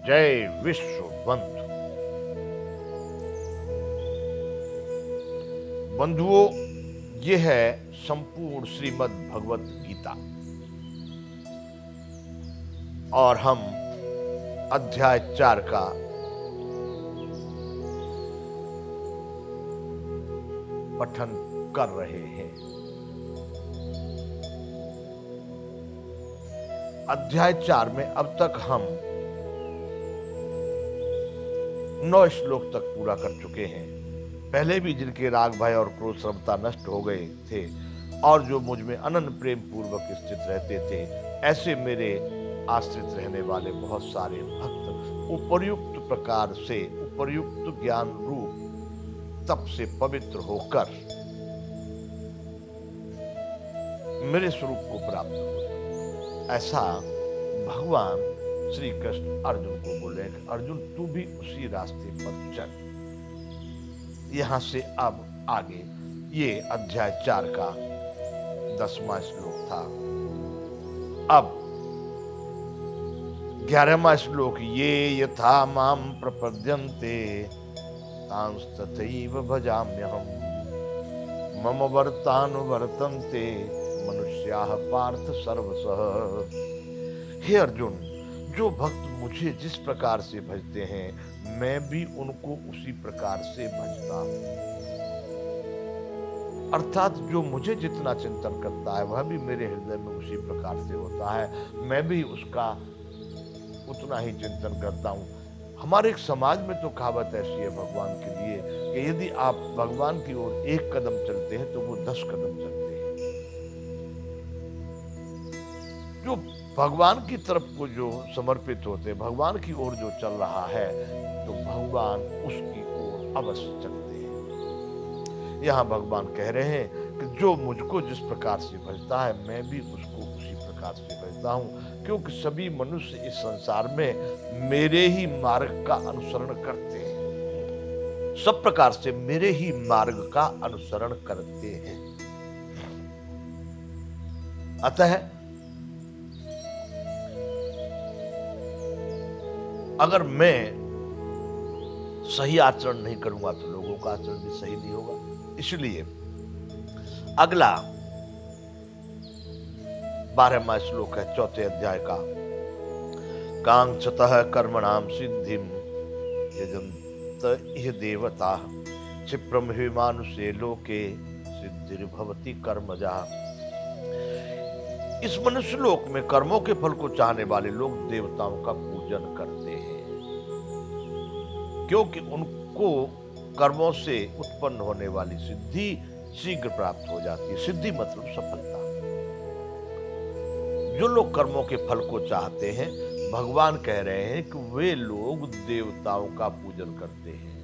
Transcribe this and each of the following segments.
जय विश्व बंधु। बंधुओं, ये है संपूर्ण श्रीमद् भगवत गीता और हम अध्याय 4 का पठन कर रहे हैं। अध्याय 4 में अब तक हम 9 श्लोक तक पूरा कर चुके हैं। पहले भी जिनके राग भय और क्रोध सर्वथा नष्ट हो गए थे और जो मुझ में अनन्य प्रेम पूर्वक स्थित रहते थे, ऐसे मेरे आश्रित रहने वाले बहुत सारे भक्त उपर्युक्त प्रकार से उपर्युक्त ज्ञान रूप तप से पवित्र होकर मेरे स्वरूप को प्राप्त हुए। ऐसा भगवान श्री कृष्ण अर्जुन को बोले कि अर्जुन, तू भी उसी रास्ते पर चल। यहां से अब आगे ये अध्याय 4 का 10वां श्लोक था। अब 11वां श्लोक, ये यथा माम प्रपद्यन्ते तांस्तथैव भजाम्यहम् मम वर्तानुवर्तन्ते मनुष्याः पार्थ सर्वशः। हे अर्जुन, जो भक्त मुझे जिस प्रकार से भजते हैं, मैं भी उनको उसी प्रकार से भजता हूं। अर्थात जो मुझे जितना चिंतन करता है वह भी मेरे हृदय में उसी प्रकार से होता है। मैं भी उसका उतना ही चिंतन करता हूं। हमारे एक समाज में तो कहावत ऐसी है भगवान के लिए कि यदि आप भगवान की ओर एक कदम चलते हैं तो वो 10 कदम चलते हैं। जो भगवान की तरफ को जो समर्पित होते हैं, भगवान की ओर जो चल रहा है, तो भगवान उसकी ओर अवश्य चलते हैं। यहाँ भगवान कह रहे हैं कि जो मुझको जिस प्रकार से भजता है, मैं भी उसको उसी प्रकार से भजता हूँ, क्योंकि सभी मनुष्य इस संसार में मेरे ही मार्ग का अनुसरण करते हैं। सब प्रकार से मेरे ही मार्ग का अनुसरण करते हैं। अतः अगर मैं सही आचरण नहीं करूंगा तो लोगों का आचरण भी सही नहीं होगा। इसलिए अगला 12वां श्लोक है 4थे अध्याय का। कांक्षतः कर्मणाम सिद्धिम यजन्त इह देवता क्षिप्रम हि मानुषे लोके सिद्धिर्भवति कर्मजा। इस मनुष्य लोक में कर्मों के फल को चाहने वाले लोग देवताओं का पूजन करते हैं, क्योंकि उनको कर्मों से उत्पन्न होने वाली सिद्धि शीघ्र प्राप्त हो जाती है। सिद्धि मतलब सफलता। जो लोग कर्मों के फल को चाहते हैं, भगवान कह रहे हैं कि वे लोग देवताओं का पूजन करते हैं।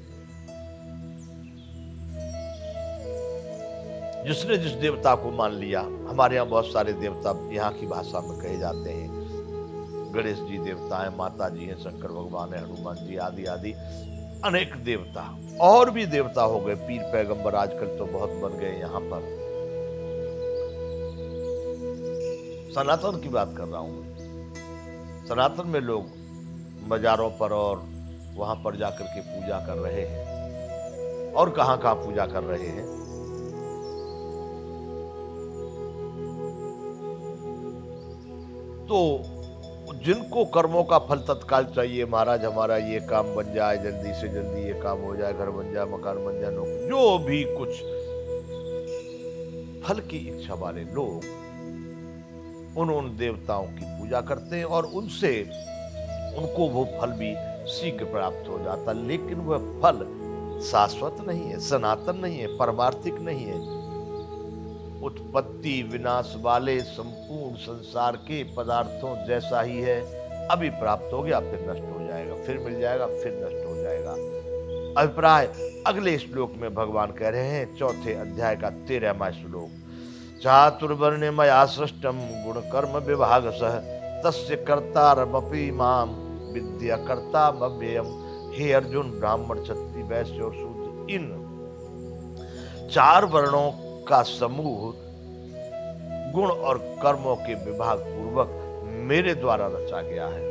जिसने जिस देवता को मान लिया, हमारे यहाँ बहुत सारे देवता यहाँ की भाषा में कहे जाते हैं। गणेश जी देवता है, माता जी हैं, शंकर भगवान है, हनुमान जी आदि आदि अनेक देवता। और भी देवता हो गए, पीर पैगंबर आजकल तो बहुत बन गए। यहाँ पर सनातन की बात कर रहा हूं। सनातन में लोग मजारों पर और वहां पर जाकर के पूजा कर रहे हैं, और कहां कहां पूजा कर रहे हैं। तो जिनको कर्मों का फल तत्काल चाहिए, महाराज हमारा ये काम बन जाए, जल्दी से जल्दी ये काम हो जाए, घर बन जाए, मकान बन जाए, नौकरी, जो भी कुछ फल की इच्छा वाले लोग उन देवताओं की पूजा करते हैं और उनसे उनको वो फल भी शीघ्र प्राप्त हो जाता। लेकिन वह फल शाश्वत नहीं है, सनातन नहीं है, परमार्थिक नहीं है। उत्पत्ति विनाश वाले संपूर्ण संसार के पदार्थों जैसा ही है। अभी प्राप्त हो गया, फिर नष्ट हो जाएगा, फिर मिल जाएगा, फिर नष्ट हो जाएगा। अभिप्राय अगले श्लोक में भगवान कह रहे हैं, 4थे अध्याय का 13वां श्लोक। चातुर्वर्ण्य मया सृष्टम गुण कर्म विभाग सह तस्य कर्तारमपि माम विद्या कर्ता मव्ययम। हे अर्जुन, ब्राह्मण क्षत्रिय वैश्य और शूद्र, इन 4 वर्णों का समूह गुण और कर्मों के विभाग पूर्वक मेरे द्वारा रचा गया है।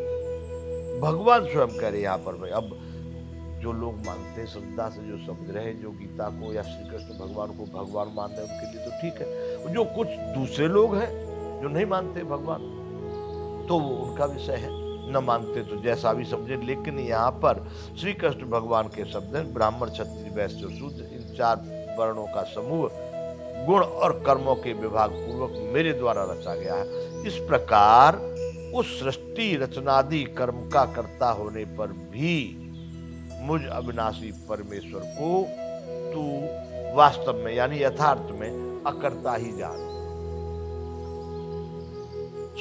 भगवान स्वयं कह रहे यहाँ पर भाई। अब जो लोग मानते हैं, श्रद्धा से जो समझ रहे हैं, जो गीता को या श्री कृष्ण भगवान को भगवान मान रहे हैं, उनके लिए तो ठीक है। जो कुछ दूसरे लोग हैं जो नहीं मानते भगवान, तो वो उनका विषय है, न मानते तो जैसा भी समझे। लेकिन यहाँ पर श्री कृष्ण भगवान के शब्द हैं, ब्राह्मण क्षत्रिय वैश्य और शूद्र, इन 4 वर्णों का समूह गुण और कर्मों के विभाग पूर्वक मेरे द्वारा रचा गया है। इस प्रकार उस सृष्टि रचनादि कर्म का कर्ता होने पर भी मुझ अविनाशी परमेश्वर को तू वास्तव में यानी यथार्थ में अकर्ता ही जान।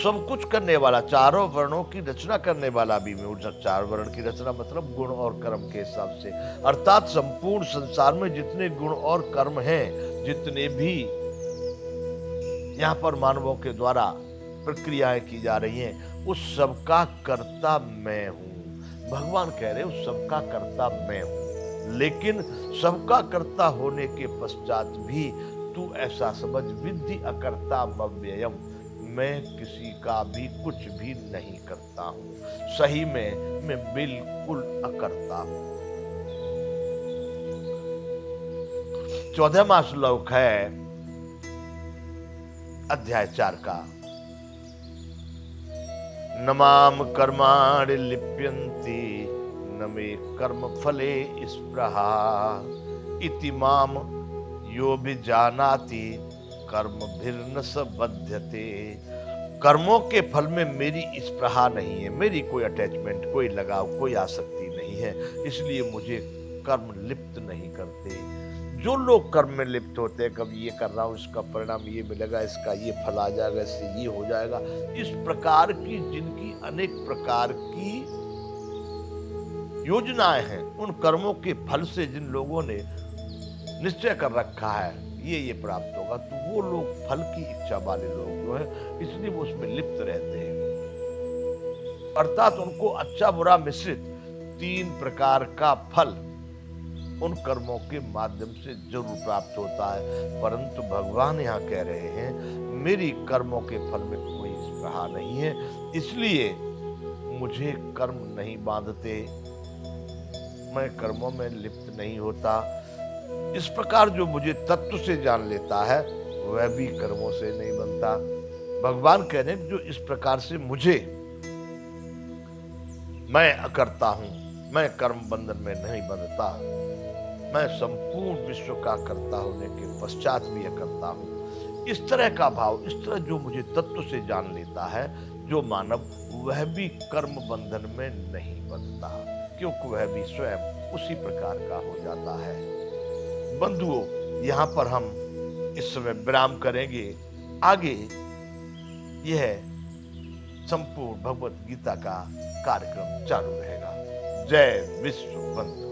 सब कुछ करने वाला, चारों वर्णों की रचना करने वाला भी मैं। 4 वर्ण की रचना मतलब गुण और कर्म के हिसाब से, अर्थात संपूर्ण संसार में जितने गुण और कर्म हैं, जितने भी यहाँ पर मानवों के द्वारा प्रक्रियाएं की जा रही हैं, उस सबका कर्ता मैं हूं। भगवान कह रहे उस सबका कर्ता मैं हूं। लेकिन सबका कर्ता होने के पश्चात भी तू ऐसा समझ, विद्धि अकर्ता मव्ययम्, मैं किसी का भी कुछ भी नहीं करता हूं। सही में मैं बिल्कुल अकर्ता हूं। 14वां श्लोक है अध्याय 4 का। न माम कर्माणि लिप्यन्ति न मे कर्म फले स्पृहा इति माम यो विजानाति कर्मभिर्न स बध्यते। कर्मों के फल में मेरी स्पृहा नहीं है, मेरी कोई अटैचमेंट, कोई लगाव, कोई आसक्ति नहीं है, इसलिए मुझे कर्म लिप्त नहीं करते। जो लोग कर्म में लिप्त होते हैं, कभी ये कर रहा हूं, इसका परिणाम ये मिलेगा, इसका ये फल आ जाएगा, इससे ये हो जाएगा, इस प्रकार की जिनकी अनेक प्रकार की योजनाएं हैं, उन कर्मों के फल से जिन लोगों ने निश्चय कर रखा है ये प्राप्त होगा, तो वो लोग फल की इच्छा वाले लोग जो है, इसलिए वो उसमें लिप्त रहते हैं। अर्थात उनको अच्छा बुरा मिश्रित 3 प्रकार का फल उन कर्मों के माध्यम से जरूर प्राप्त होता है। परंतु भगवान यहाँ कह रहे हैं मेरी कर्मों के फल में कोई स्पृहा नहीं है, इसलिए मुझे कर्म नहीं बांधते, मैं कर्मों में लिप्त नहीं होता। इस प्रकार जो मुझे तत्व से जान लेता है वह भी कर्मों से नहीं बनता। भगवान कह रहे हैं जो इस प्रकार से मुझे, मैं अकर्ता हूं, मैं कर्म बंधन में नहीं बंधता, मैं संपूर्ण विश्व का कर्ता होने के पश्चात भी अकर्ता हूं, इस तरह का भाव, इस तरह जो मुझे तत्व से जान लेता है जो मानव, वह भी कर्म बंधन में नहीं बंधता, क्योंकि वह भी स्वयं उसी प्रकार का हो जाता है। बंधुओं, यहाँ पर हम इस समय विराम करेंगे। आगे यह संपूर्ण भगवत गीता का कार्यक्रम चालू रहेगा। जय विश्व बंधु।